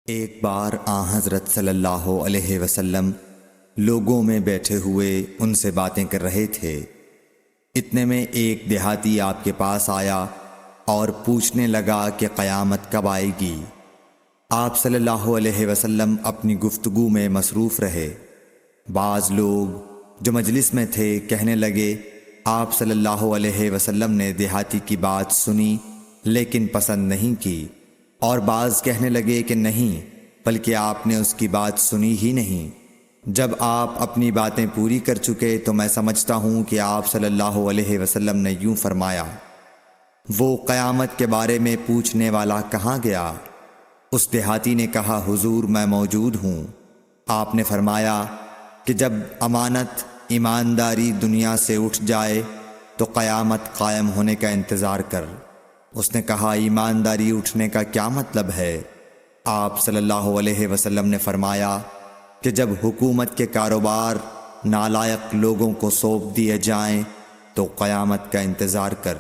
ایک بار حضرت صلی اللہ علیہ وسلم لوگوں میں بیٹھے ہوئے ان سے باتیں کر رہے تھے۔ اتنے میں ایک دیہاتی آپ کے پاس آیا اور پوچھنے لگا کہ قیامت کب آئے گی؟ آپ صلی اللہ علیہ وسلم اپنی گفتگو میں مصروف رہے۔ بعض لوگ جو مجلس میں تھے کہنے لگے، آپ صلی اللہ علیہ وسلم نے دیہاتی کی بات سنی لیکن پسند نہیں کی، اور بعض کہنے لگے کہ نہیں، بلکہ آپ نے اس کی بات سنی ہی نہیں۔ جب آپ اپنی باتیں پوری کر چکے تو میں سمجھتا ہوں کہ آپ صلی اللہ علیہ وسلم نے یوں فرمایا، وہ قیامت کے بارے میں پوچھنے والا کہاں گیا؟ اس دیہاتی نے کہا، حضور میں موجود ہوں۔ آپ نے فرمایا کہ جب امانت ایمانداری دنیا سے اٹھ جائے تو قیامت قائم ہونے کا انتظار کر۔ اس نے کہا، ایمانداری اٹھنے کا کیا مطلب ہے؟ آپ صلی اللہ علیہ وسلم نے فرمایا کہ جب حکومت کے کاروبار نالائق لوگوں کو سونپ دیے جائیں تو قیامت کا انتظار کر۔